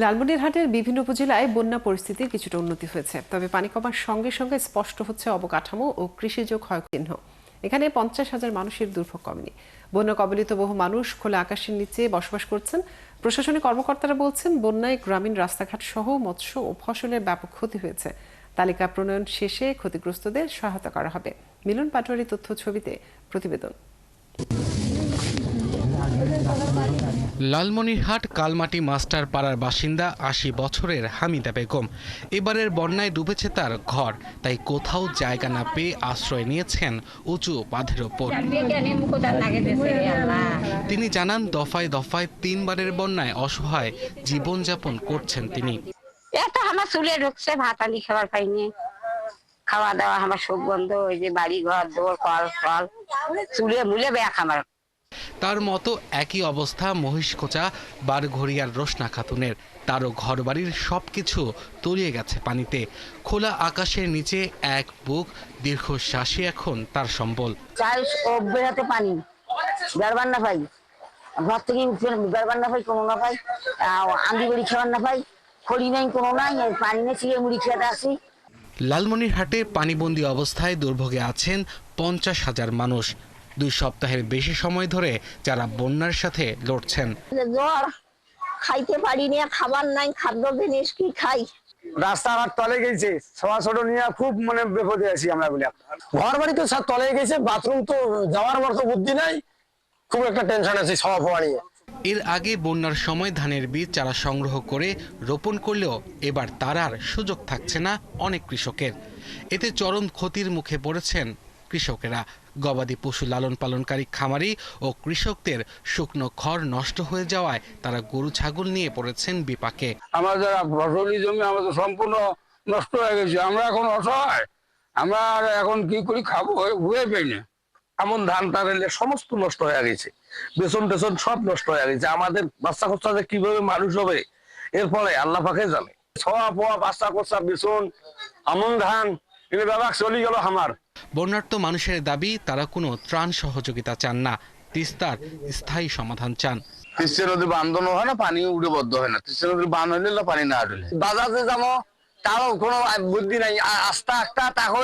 লালমনিরহাটের বিভিন্ন উপজেলায় বন্যা পরিস্থিতির কিছুটা উন্নতি হয়েছে, তবে পানি কমার সঙ্গে সঙ্গে স্পষ্ট হচ্ছে অবকাঠামো ও কৃষিজ ক্ষয়চিহ্ন। এখানে 50,000 মানুষের দুর্ভোগ কমেনি। বন্যা কবলিত বহু মানুষ খোলা আকাশের নিচে বসবাস করছেন। প্রশাসনিক কর্মকর্তারা বলছেন, বন্যায় গ্রামীণ রাস্তাঘাট সহ মৎস্য ও ফসলের ব্যাপক ক্ষতি হয়েছে। তালিকা প্রণয়ন শেষে ক্ষতিগ্রস্তদের সহায়তা করা হবে। মিলন পাটোয়ারি তথ্য ছবিতে প্রতিবেদন। লালমনিরহাট কালমাটি মাস্টার পাড়ার বাসিন্দা ৮০ বছরের হামিদা বেগম। এবারের বন্যায় ডুবেছে তার ঘর, তাই কোথাও জায়গা না পেয়ে আশ্রয় নিয়েছেন উঁচু বাঁধের ওপর। তিনি জানান, দফায় দফায় ৩ বারের বন্যায় অসহায় জীবনযাপন করছেন তিনি। এটা আমার চুলে ঢুকছে, ভাত আলি খাবার পাইনি, খাওয়া দাওয়া আমার সব বন্ধ। ওই যে বাড়ি ঘর দৌড় কল ফল চুলে মুলে ব্যাগ আমার। তার মতো একই অবস্থা মহিষকোচা বারঘড়িয়ার রোশনা খাতুনের। তারও ঘরবাড়ির সবকিছু তলিয়ে গেছে পানিতে। খোলা আকাশের নিচে এক বুক দীর্ঘশ্বাসই এখন তার সম্বল। চাই ও বেড়াতে পানি বেড়বার না পাই, ঘর থেকে বেড়বার না পাই, কোনো না পাই, আন্দি বেড়ি খাবার না পাই, খড়ি নাই কোনো নাই, পানি নেই চিড়ে মুড়ি খেতে আসি। লালমনিরহাটে পানিবন্দী অবস্থায় দুর্ভোগে আছেন 50,000 মানুষ। 2 সপ্তাহের বেশি সময় ধরে যারা বন্যার সাথে লড়ছেন। জ্বর, খাইতে পারি না, খাবার নাই, খাদ্য জিনিস কি খাই। রাস্তাঘাট তলে গেছে, ছোয়া ছোট নিয়ে খুব বিপদে আছি আমরা বলে। ঘর বাড়ি তো সব তলে গেছে, বাথরুম তো যাওয়ার মতো বুদ্ধি নাই, খুব একটা টেনশন আছে সব হওয়া নিয়ে। এর আগে বন্যার সময় ধানের বীজ চারা সংগ্রহ করে রোপণ করলেও এবার তার আর সুযোগ থাকছে না অনেক কৃষকের। এতে চরম ক্ষতির মুখে পড়েছেন কৃষকেরা। গবাদি পশু লালন পালনকারী খামারি ও কৃষকদের শুকনো খড় নষ্ট হয়ে যাওয়ায় তারা গরু ছাগল নিয়ে পড়েছেন বিপাকে। আমার যারা ফসলি জমি আমাদের সম্পূর্ণ নষ্ট হয়ে গেছে, আমরা এখন অসহায়, আমরা এখন কি করি খাবো ভুয়ে পাই না। এমন ধান টানেলে সমস্ত নষ্ট হয়ে গেছে, বেসন টেসন সব নষ্ট হয়ে গেছে। আমাদের বাচ্চা খরচা যে কিভাবে মানুষ হবে এর ফলে আল্লাহ পাকে জানে। ছোয়া পোয়া বাচ্চা খরচা বেসন আমন ধান এগুলো ব্যাপার চলে গেল আমার। বন্যার্ত মানুষের দাবি, তারা কোনো ত্রাণ সহযোগিতা চান না, তিস্তার স্থায়ী সমাধান চান। তিস্তা নদী বান্ধনও হয় না, পানি উঠে বদ্ধ হয় না। তিস্তা নদীর বান হইলে পানি না উঠলে বাজারে যাবো তারও কোনো বুদ্ধি নাই, আস্তা আস্তা তাকে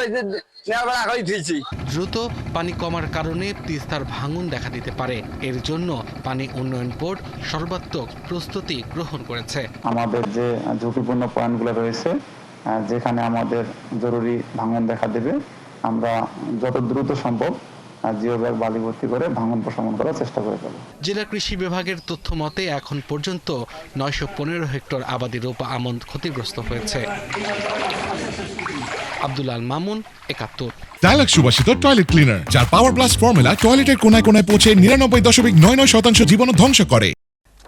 দিয়েছি। দ্রুত পানি কমার কারণে তিস্তার ভাঙন দেখা দিতে পারে। এর জন্য পানি উন্নয়ন বোর্ড সর্বাত্মক প্রস্তুতি গ্রহণ করেছে। আমাদের যে ঝুঁকিপূর্ণ পয়েন্টগুলো রয়েছে, যেখানে আমাদের জরুরি ভাঙন দেখা দেবে, আমরা যত দ্রুত সম্ভব জিও ব্যাগ বালি ভর্তি করে ভাঙন প্রশমন করার চেষ্টা করে যাব। জেলা কৃষি বিভাগের তথ্য মতে এখন পর্যন্ত 915 হেক্টর আবাদি রোপা আমন ক্ষতিগ্রস্ত হয়েছে। আব্দুল আল মামুন, 71। ডায়ালগ সুবাসিত টয়লেট ক্লিনার, যার পাওয়ার প্লাস ফর্মুলা টয়লেটের কোনায় কোনায় পৌঁছে 99.99% জীবাণু ধ্বংস করে।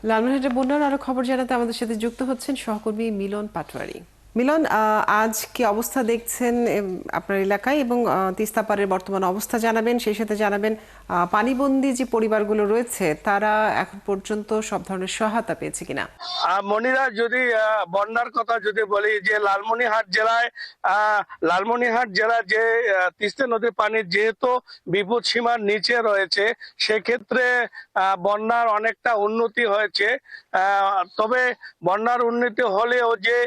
লালমনিরহাটের বন্যার আরো খবর জানাতে আমাদের সাথে যুক্ত হচ্ছেন সহকর্মী মিলন পাটোয়ারি। মিলন, আজ কি অবস্থা দেখছেন আপনার এলাকায়, এবং তিস্তা পাড়ের বর্তমান অবস্থা জানাবেন। সেই সাথে জানাবেন পানিবন্দী যে পরিবারগুলো রয়েছে তারা এখন পর্যন্ত সব ধরনের সহায়তা পেয়েছে কিনা। মনিরা, যদি বন্যার কথা যদি বলি, যে লালমনিরহাট জেলা যে তিস্তা নদীর পানি যেহেতু বিপদ সীমার নিচে রয়েছে, সেক্ষেত্রে বন্যার অনেকটা উন্নতি হয়েছে। তবে বন্যার উন্নতি হলেও যে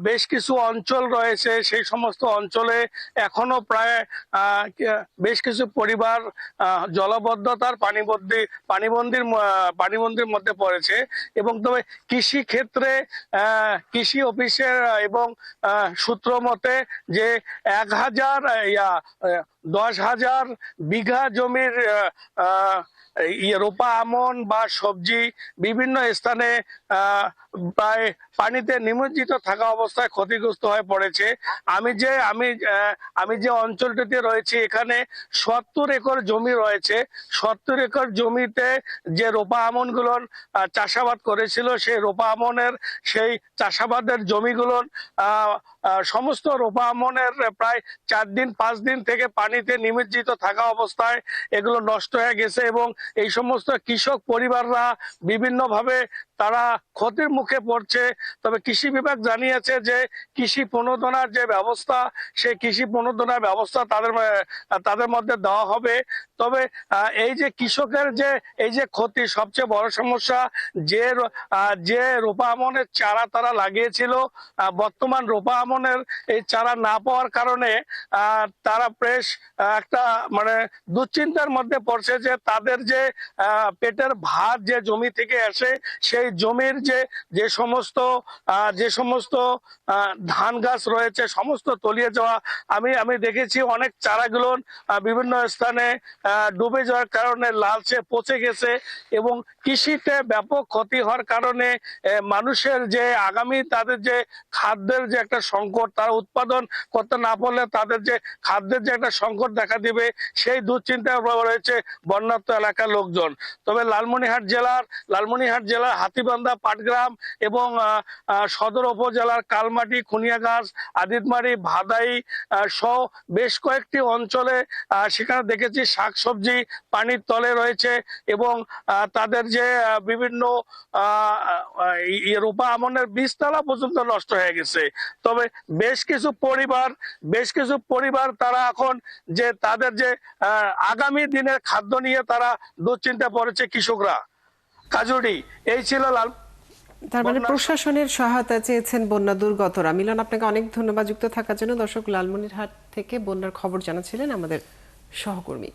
বেশ কিছু অঞ্চল রয়েছে, সেই সমস্ত অঞ্চলে এখনো প্রায় বেশ কিছু পরিবার জলবদ্ধতার পানিবন্দির মধ্যে পড়েছে। এবং তবে কৃষি ক্ষেত্রে কৃষি অফিসের এবং সূত্র মতে যে 10,000 বিঘা জমির রোপা আমন বা সবজি বিভিন্ন স্থানে প্রায় পানিতে নিমজ্জিত থাকা অবস্থায় ক্ষতিগ্রস্ত হয়ে পড়েছে। আমি যে অঞ্চলটিতে রয়েছে, এখানে 70 একর জমি রয়েছে। 70 একর জমিতে যে রোপা আমন গুলো চাষাবাদ করেছিল, সেই রোপা আমনের সেই চাষাবাদের জমিগুলোর সমস্ত রোপা আমনের প্রায় 4 দিন 5 দিন থেকে পানি পানিতে নিমজ্জিত থাকা অবস্থায় এগুলো নষ্ট হয়ে গেছে এবং এই সমস্ত কৃষক পরিবাররা বিভিন্নভাবে তারা ক্ষতির মুখে পড়ছে। তবে কৃষি বিভাগ জানিয়েছে যে কৃষি প্রণোদনার যে ব্যবস্থা, সেই কৃষি প্রণোদনার ব্যবস্থা তাদের মধ্যে দেওয়া হবে। তবে এই যে কৃষকের যে এই যে ক্ষতি, সবচেয়ে বড় সমস্যা যে রোপা আমনের চারা তারা লাগিয়েছিল, বর্তমান রোপা আমনের এই চারা না পাওয়ার কারণে তারা বেশ একটা মানে দুশ্চিন্তার মধ্যে পড়ছে যে তাদের যে পেটের ভাত যে জমি থেকে আসে, সেই জমির যে সমস্ত ধান গাছ রয়েছে সমস্ত তলিয়ে যাওয়া। আমি দেখেছি অনেক চারাগুলো বিভিন্ন স্থানে ডুবে যাওয়ার কারণে লালচে পচে গেছে এবং কৃষিতে ব্যাপক ক্ষতি হওয়ার কারণে মানুষের যে আগামী তাদের যে খাদ্যের যে একটা সংকট, তারা উৎপাদন করতে না পারলে তাদের যে খাদ্যের যে একটা সংকট দেখা দিবে, সেই দুশ্চিন্তায় রয়েছে বন্যার্ত এলাকার লোকজন। তবে লালমনিরহাট জেলার হাতীবান্ধা, পাটগ্রাম এবং সদর উপজেলার কালমাটি, খুনিয়াগাছ, আদিতমারি, ভাদাই সহ বেশ কয়েকটি অঞ্চলে সেখানে দেখেছি শাকসবজি পানির তলে রয়েছে এবং তাদের যে বিভিন্ন রোপা আমনের বীজতলা পর্যন্ত নষ্ট হয়ে গেছে। তবে বেশ কিছু পরিবার তারা এখন যে তাদের যে আগামী দিনের খাদ্য নিয়ে তারা দুশ্চিন্তা পড়েছে কৃষকরা। কাজুরি, এই ছিল তার মানে প্রশাসনের সহায়তা চেয়েছেন বন্যা দুর্গতরা। মিলন, আপনাকে অনেক ধন্যবাদ যুক্ত থাকার জন্য। দর্শক, লালমনিরহাট থেকে বন্যার খবর জানাচ্ছিলেন আমাদের সহকর্মী।